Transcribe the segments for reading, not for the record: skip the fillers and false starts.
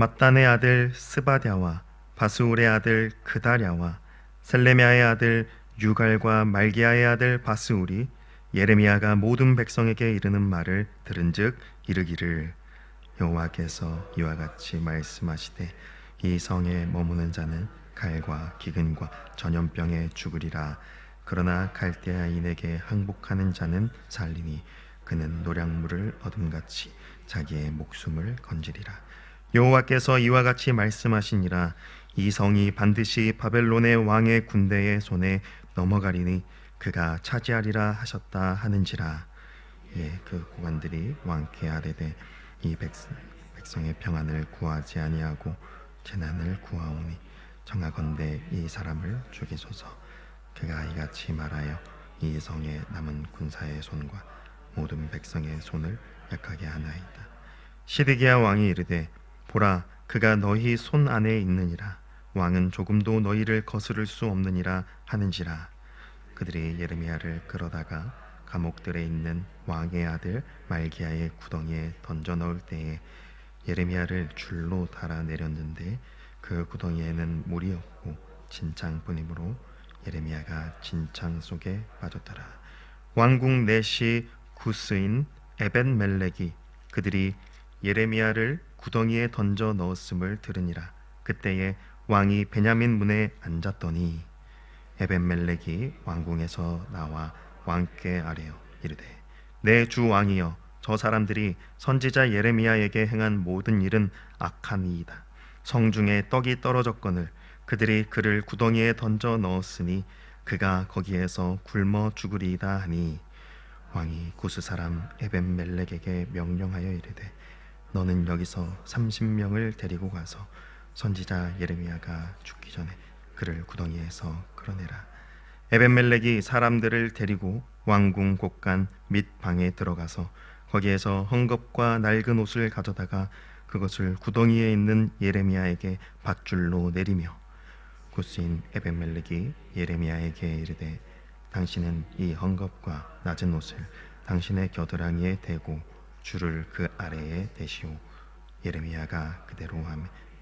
mat단의 아들 스바랴와 바스울의 아들 그다랴와 셀레미아의 아들 유갈과 말기야의 아들 바스울이 예레미야가 모든 백성에게 이르는 말을 들은즉 이르기를 여호와께서 이와 같이 말씀하시되 이 성에 머무는 자는 칼과 기근과 전염병에 죽으리라. 그러나 갈대아인에게 항복하는 자는 살리니 그는 노량물을 얻음같이 자기의 목숨을 건지리라. 여호와께서 이와 같이 말씀하시니라. 이 성이 반드시 바벨론의 왕의 군대의 손에 넘어가리니 그가 차지하리라 하셨다 하는지라. 그 고관들이 왕께 아뢰되 이 백성의 평안을 구하지 아니하고 재난을 구하오니 청하건대 이 사람을 죽이소서. 그가 이같이 말하여 이 성에 남은 군사의 손과 모든 백성의 손을 약하게 하나이다. 시드기야 왕이 이르되 보라, 그가 너희 손 안에 있느니라. 왕은 조금도 너희를 거스를 수 없느니라 하는지라. 그들이 예레미야를 끌어다가 감옥들에 있는 왕의 아들 말기야의 구덩이에 던져 넣을 때에 예레미야를 줄로 달아 내렸는데 그 구덩이에는 물이 없고 진창뿐이므로 예레미야가 진창 속에 빠졌더라. 왕국 내시 구스인 에벤멜렉이 그들이 예레미야를 구덩이에 던져 넣었음을 들으니라. 그때에 왕이 베냐민 문에 앉았더니 에벤멜렉이 왕궁에서 나와 왕께 아뢰어 이르되 내 주 왕이여, 저 사람들이 선지자 예레미야에게 행한 모든 일은 악함이이다. 성중에 떡이 떨어졌거늘 그들이 그를 구덩이에 던져 넣었으니 그가 거기에서 굶어 죽으리이다 하니 왕이 구스 사람 에벤멜렉에게 명령하여 이르되 너는 여기서 30명을 데리고 가서 선지자 예레미야가 죽기 전에 그를 구덩이에서 끌어내라. 에벤멜렉이 사람들을 데리고 왕궁 곳간 및 방에 들어가서 거기에서 헝겊과 낡은 옷을 가져다가 그것을 구덩이에 있는 예레미야에게 밧줄로 내리며 구스인 에벤멜렉이 예레미야에게 이르되 당신은 이 헝겊과 낮은 옷을 당신의 겨드랑이에 대고 줄을 그 아래에 대시오. 예레미야가 그대로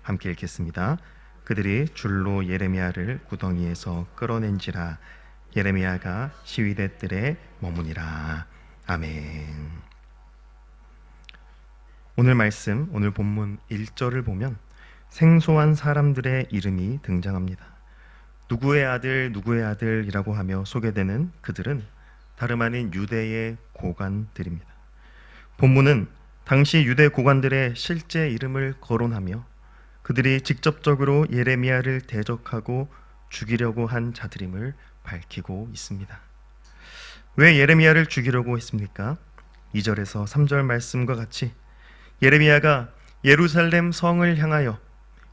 함께 읽겠습니다. 그들이 줄로 예레미야를 구덩이에서 끌어낸지라. 예레미야가 시위대 뜰에 머무니라. 아멘. 오늘 말씀, 오늘 본문 1절을 보면 생소한 사람들의 이름이 등장합니다. 누구의 아들, 누구의 아들이라고 하며 소개되는 그들은 다름 아닌 유대의 고관들입니다. 본문은 당시 유대 고관들의 실제 이름을 거론하며 그들이 직접적으로 예레미야를 대적하고 죽이려고 한 자들임을 밝히고 있습니다. 왜 예레미야를 죽이려고 했습니까? 2절에서 3절 말씀과 같이 예레미야가 예루살렘 성을 향하여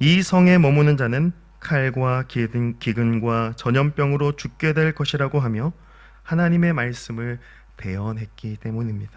이 성에 머무는 자는 칼과 기근과 전염병으로 죽게 될 것이라고 하며 하나님의 말씀을 대언했기 때문입니다.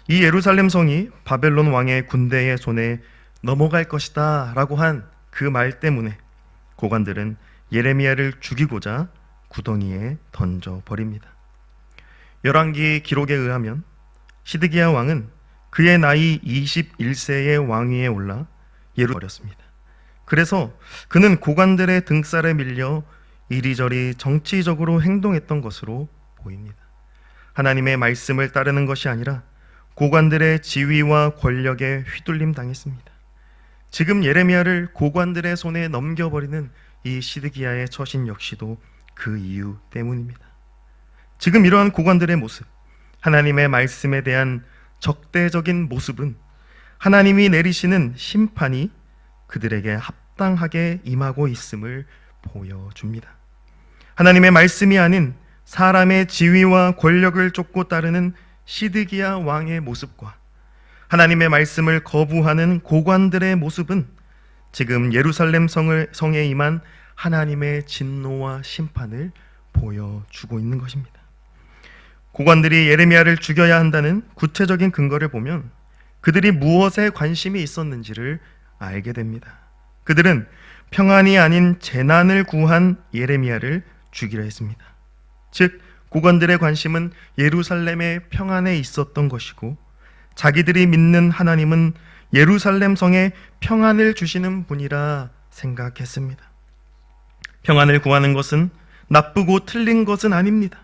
이 예루살렘 성이 바벨론 왕의 군대의 손에 넘어갈 것이다 라고 한 그 말 때문에 고관들은 예레미야를 죽이고자 구덩이에 던져버립니다. 열왕기 기록에 의하면 시드기야 왕은 그의 나이 21세의 왕위에 올라 예루살렘을 버렸습니다. 그래서 그는 고관들의 등살에 밀려 이리저리 정치적으로 행동했던 것으로 보입니다. 하나님의 말씀을 따르는 것이 아니라 고관들의 지위와 권력에 휘둘림 당했습니다. 지금 예레미야를 고관들의 손에 넘겨버리는 이 시드기야의 처신 역시도 그 이유 때문입니다. 지금 이러한 고관들의 모습, 하나님의 말씀에 대한 적대적인 모습은 하나님이 내리시는 심판이 그들에게 합당하게 임하고 있음을 보여줍니다. 하나님의 말씀이 아닌 사람의 지위와 권력을 쫓고 따르는 시드기야 왕의 모습과 하나님의 말씀을 거부하는 고관들의 모습은 지금 예루살렘 성에 임한 하나님의 진노와 심판을 보여주고 있는 것입니다. 고관들이 예레미야를 죽여야 한다는 구체적인 근거를 보면 그들이 무엇에 관심이 있었는지를 알게 됩니다. 그들은 평안이 아닌 재난을 구한 예레미야를 죽이려 했습니다. 즉 고관들의 관심은 예루살렘의 평안에 있었던 것이고 자기들이 믿는 하나님은 예루살렘 성에 평안을 주시는 분이라 생각했습니다. 평안을 구하는 것은 나쁘고 틀린 것은 아닙니다.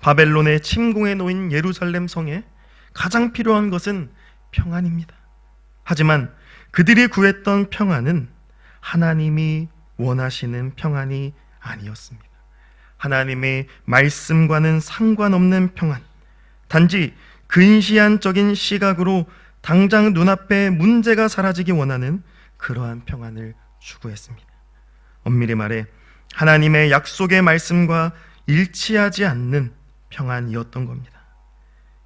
바벨론의 침공에 놓인 예루살렘 성에 가장 필요한 것은 평안입니다. 하지만 그들이 구했던 평안은 하나님이 원하시는 평안이 아니었습니다. 하나님의 말씀과는 상관없는 평안, 단지 근시안적인 시각으로 당장 눈앞에 문제가 사라지기 원하는 그러한 평안을 추구했습니다. 엄밀히 말해 하나님의 약속의 말씀과 일치하지 않는 평안이었던 겁니다.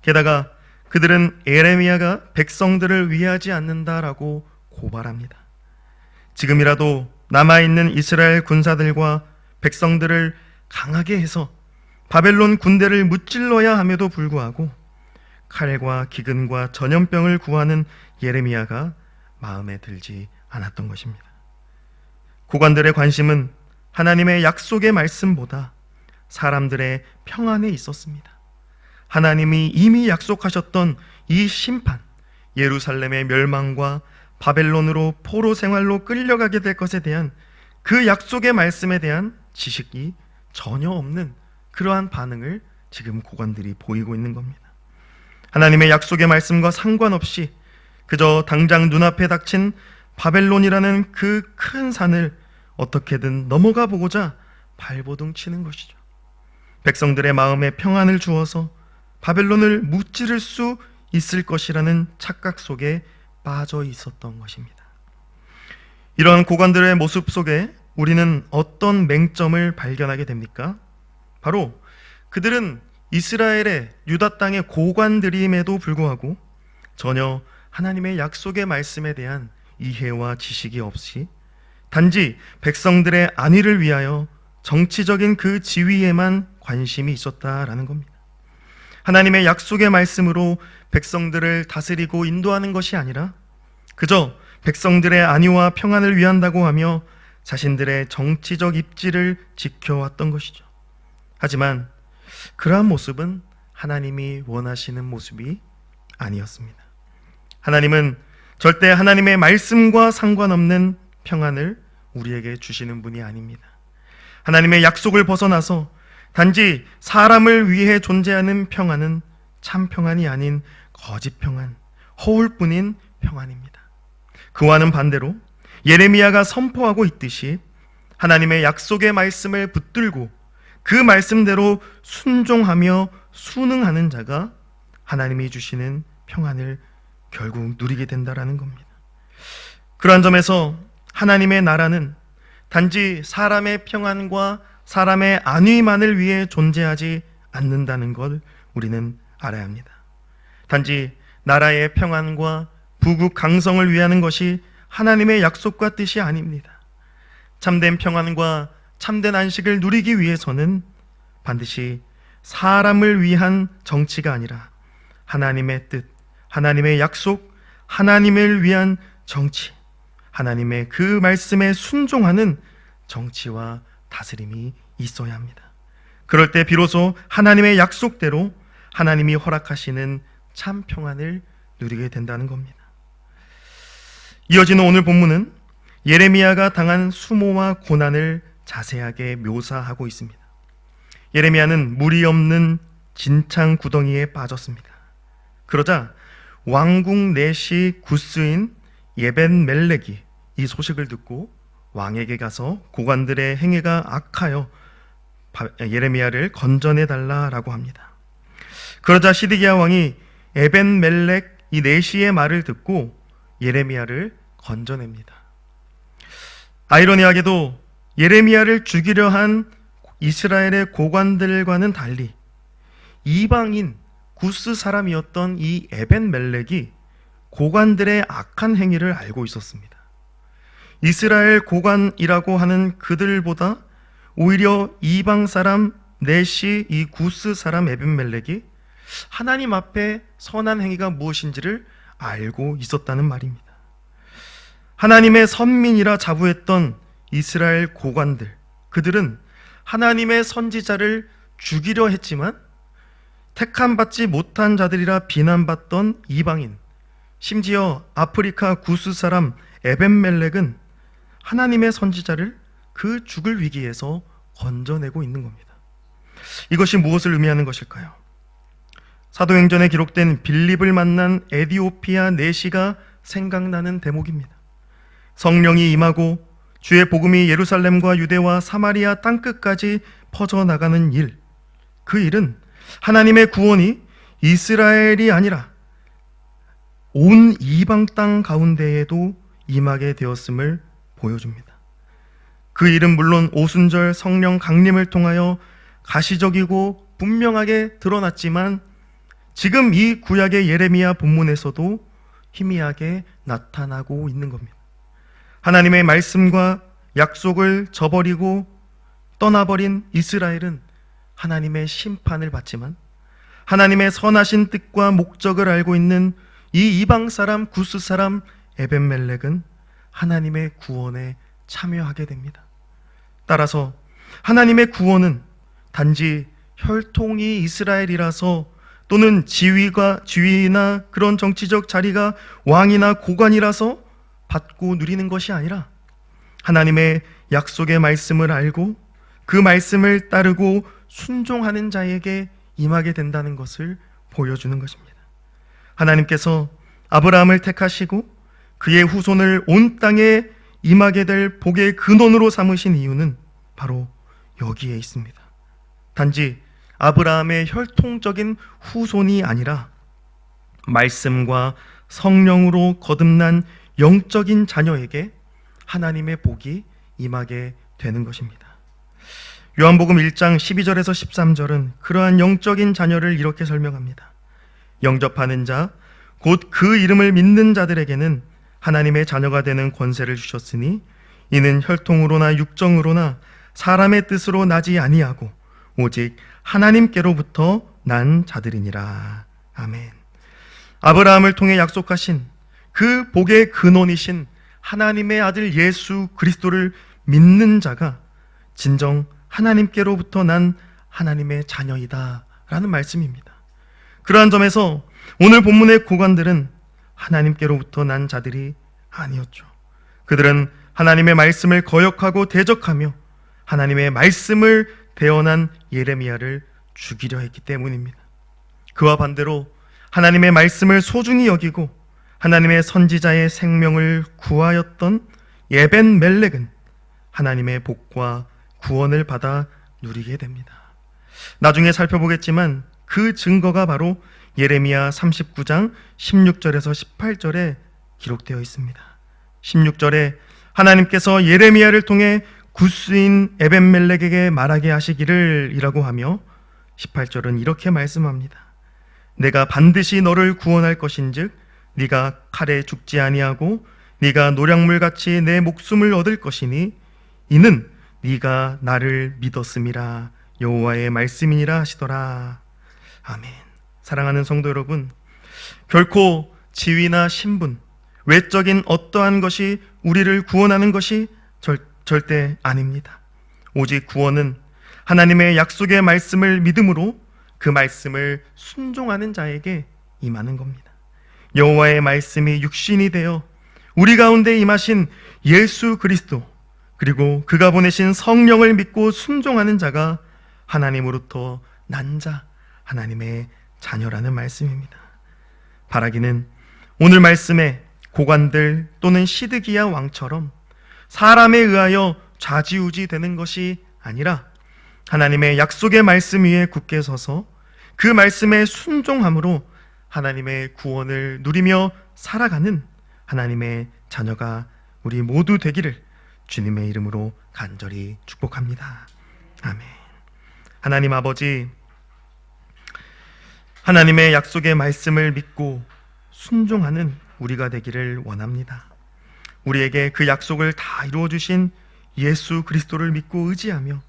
게다가 그들은 예레미야가 백성들을 위하지 않는다라고 고발합니다. 지금이라도 남아있는 이스라엘 군사들과 백성들을 강하게 해서 바벨론 군대를 무찔러야 함에도 불구하고 칼과 기근과 전염병을 구하는 예레미야가 마음에 들지 않았던 것입니다. 고관들의 관심은 하나님의 약속의 말씀보다 사람들의 평안에 있었습니다. 하나님이 이미 약속하셨던 이 심판, 예루살렘의 멸망과 바벨론으로 포로 생활로 끌려가게 될 것에 대한 그 약속의 말씀에 대한 지식이 전혀 없는 그러한 반응을 지금 고관들이 보이고 있는 겁니다. 하나님의 약속의 말씀과 상관없이 그저 당장 눈앞에 닥친 바벨론이라는 그 큰 산을 어떻게든 넘어가 보고자 발버둥 치는 것이죠. 백성들의 마음에 평안을 주어서 바벨론을 무찌를 수 있을 것이라는 착각 속에 빠져 있었던 것입니다. 이러한 고관들의 모습 속에 우리는 어떤 맹점을 발견하게 됩니까? 바로 그들은 이스라엘의 유다 땅의 고관들임에도 불구하고 전혀 하나님의 약속의 말씀에 대한 이해와 지식이 없이 단지 백성들의 안위를 위하여 정치적인 그 지위에만 관심이 있었다라는 겁니다. 하나님의 약속의 말씀으로 백성들을 다스리고 인도하는 것이 아니라 그저 백성들의 안위와 평안을 위한다고 하며 자신들의 정치적 입지를 지켜왔던 것이죠. 하지만 그러한 모습은 하나님이 원하시는 모습이 아니었습니다. 하나님은 절대 하나님의 말씀과 상관없는 평안을 우리에게 주시는 분이 아닙니다. 하나님의 약속을 벗어나서 단지 사람을 위해 존재하는 평안은 참 평안이 아닌 거짓 평안, 허울뿐인 평안입니다. 그와는 반대로 예레미야가 선포하고 있듯이 하나님의 약속의 말씀을 붙들고 그 말씀대로 순종하며 순응하는 자가 하나님이 주시는 평안을 결국 누리게 된다라는 겁니다. 그러한 점에서 하나님의 나라는 단지 사람의 평안과 사람의 안위만을 위해 존재하지 않는다는 걸 우리는 알아야 합니다. 단지 나라의 평안과 부국 강성을 위하는 것이 하나님의 약속과 뜻이 아닙니다. 참된 평안과 참된 안식을 누리기 위해서는 반드시 사람을 위한 정치가 아니라 하나님의 뜻, 하나님의 약속, 하나님을 위한 정치, 하나님의 그 말씀에 순종하는 정치와 다스림이 있어야 합니다. 그럴 때 비로소 하나님의 약속대로 하나님이 허락하시는 참 평안을 누리게 된다는 겁니다. 이어지는 오늘 본문은 예레미야가 당한 수모와 고난을 자세하게 묘사하고 있습니다. 예레미야는 물이 없는 진창 구덩이에 빠졌습니다. 그러자 왕국 내시 구스인 예벤멜렉이 이 소식을 듣고 왕에게 가서 고관들의 행위가 악하여 예레미야를 건져내 달라라고 합니다. 그러자 시드기야 왕이 에벤멜렉 이 내시의 말을 듣고 예레미야를 건져냅니다. 아이러니하게도 예레미야를 죽이려 한 이스라엘의 고관들과는 달리 이방인 구스 사람이었던 이 에벤멜렉이 고관들의 악한 행위를 알고 있었습니다. 이스라엘 고관이라고 하는 그들보다 오히려 이방 사람 내시 이 구스 사람 에벤멜렉이 하나님 앞에 선한 행위가 무엇인지를 알고 있었다는 말입니다. 하나님의 선민이라 자부했던 이스라엘 고관들, 그들은 하나님의 선지자를 죽이려 했지만 택함받지 못한 자들이라 비난받던 이방인, 심지어 아프리카 구스 사람 에벤멜렉은 하나님의 선지자를 그 죽을 위기에서 건져내고 있는 겁니다. 이것이 무엇을 의미하는 것일까요? 사도행전에 기록된 빌립을 만난 에디오피아 내시가 생각나는 대목입니다. 성령이 임하고 주의 복음이 예루살렘과 유대와 사마리아 땅끝까지 퍼져나가는 일, 그 일은 하나님의 구원이 이스라엘이 아니라 온 이방 땅 가운데에도 임하게 되었음을 보여줍니다. 그 일은 물론 오순절 성령 강림을 통하여 가시적이고 분명하게 드러났지만 지금 이 구약의 예레미야 본문에서도 희미하게 나타나고 있는 겁니다. 하나님의 말씀과 약속을 저버리고 떠나버린 이스라엘은 하나님의 심판을 받지만 하나님의 선하신 뜻과 목적을 알고 있는 이 이방 사람 구스 사람 에벤멜렉은 하나님의 구원에 참여하게 됩니다. 따라서 하나님의 구원은 단지 혈통이 이스라엘이라서 또는 지위나 그런 정치적 자리가 왕이나 고관이라서 받고 누리는 것이 아니라 하나님의 약속의 말씀을 알고 그 말씀을 따르고 순종하는 자에게 임하게 된다는 것을 보여주는 것입니다. 하나님께서 아브라함을 택하시고 그의 후손을 온 땅에 임하게 될 복의 근원으로 삼으신 이유는 바로 여기에 있습니다. 단지 아브라함의 혈통적인 후손이 아니라 말씀과 성령으로 거듭난 영적인 자녀에게 하나님의 복이 임하게 되는 것입니다. 요한복음 1장 12절에서 13절은 그러한 영적인 자녀를 이렇게 설명합니다. 영접하는 자, 곧 그 이름을 믿는 자들에게는 하나님의 자녀가 되는 권세를 주셨으니 이는 혈통으로나 육정으로나 사람의 뜻으로 나지 아니하고 오직 하나님께로부터 난 자들이니라. 아멘. 아브라함을 통해 약속하신 그 복의 근원이신 하나님의 아들 예수 그리스도를 믿는 자가 진정 하나님께로부터 난 하나님의 자녀이다 라는 말씀입니다. 그러한 점에서 오늘 본문의 고관들은 하나님께로부터 난 자들이 아니었죠. 그들은 하나님의 말씀을 거역하고 대적하며 하나님의 말씀을 대언한 예레미야를 죽이려 했기 때문입니다. 그와 반대로 하나님의 말씀을 소중히 여기고 하나님의 선지자의 생명을 구하였던 에벤멜렉은 하나님의 복과 구원을 받아 누리게 됩니다. 나중에 살펴보겠지만 그 증거가 바로 예레미야 39장 16절에서 18절에 기록되어 있습니다. 16절에 하나님께서 예레미야를 통해 구스인 에벤멜렉에게 말하게 하시기를 이라고 하며 18절은 이렇게 말씀합니다. 내가 반드시 너를 구원할 것인즉 네가 칼에 죽지 아니하고 네가 노략물같이 내 목숨을 얻을 것이니 이는 네가 나를 믿었음이라 여호와의 말씀이니라 하시더라. 아멘. 사랑하는 성도 여러분, 결코 지위나 신분, 외적인 어떠한 것이 우리를 구원하는 것이 절대 아닙니다. 오직 구원은 하나님의 약속의 말씀을 믿음으로 그 말씀을 순종하는 자에게 임하는 겁니다. 여호와의 말씀이 육신이 되어 우리 가운데 임하신 예수 그리스도, 그리고 그가 보내신 성령을 믿고 순종하는 자가 하나님으로부터 난 자, 하나님의 자녀라는 말씀입니다. 바라기는 오늘 말씀에 고관들 또는 시드기야 왕처럼 사람에 의하여 좌지우지 되는 것이 아니라 하나님의 약속의 말씀 위에 굳게 서서 그 말씀에 순종함으로 하나님의 구원을 누리며 살아가는 하나님의 자녀가 우리 모두 되기를 주님의 이름으로 간절히 축복합니다. 아멘. 하나님 아버지, 하나님의 약속의 말씀을 믿고 순종하는 우리가 되기를 원합니다. 우리에게 그 약속을 다 이루어주신 예수 그리스도를 믿고 의지하며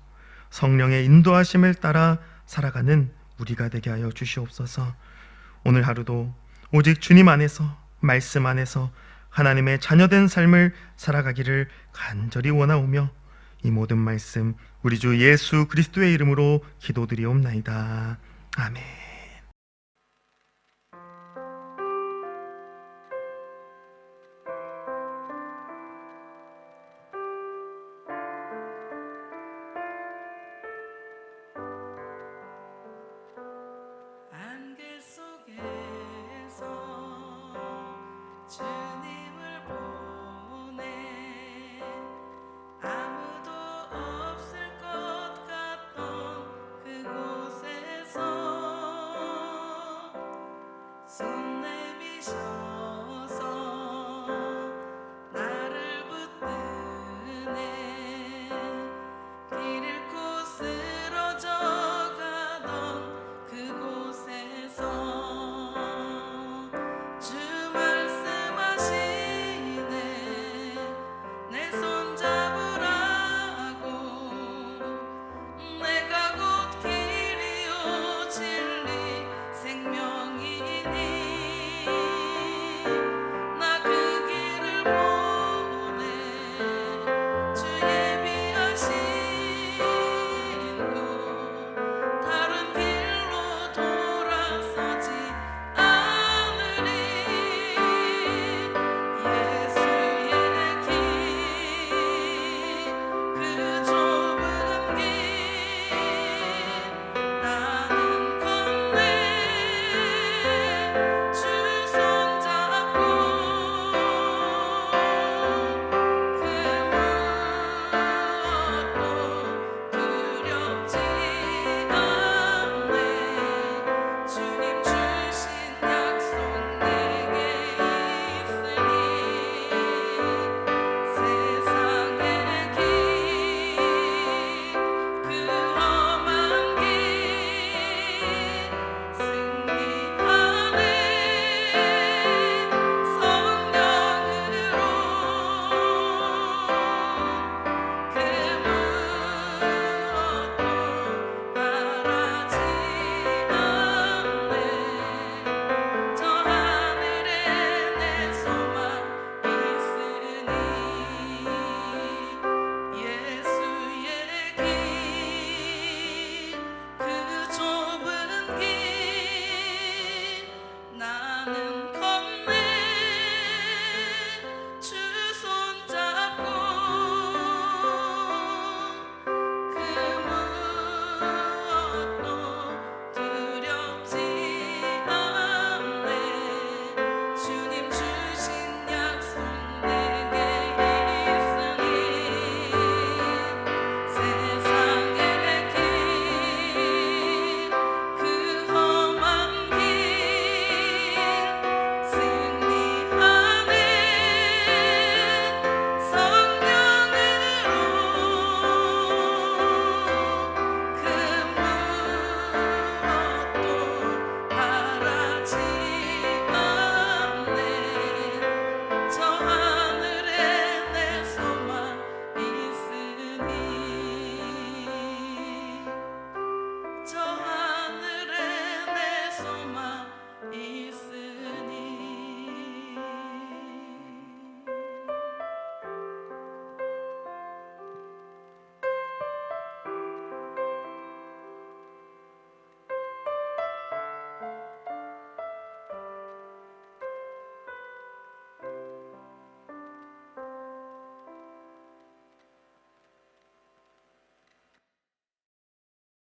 성령의 인도하심을 따라 살아가는 우리가 되게 하여 주시옵소서. 오늘 하루도 오직 주님 안에서, 말씀 안에서 하나님의 자녀된 삶을 살아가기를 간절히 원하오며 이 모든 말씀 우리 주 예수 그리스도의 이름으로 기도드리옵나이다. 아멘.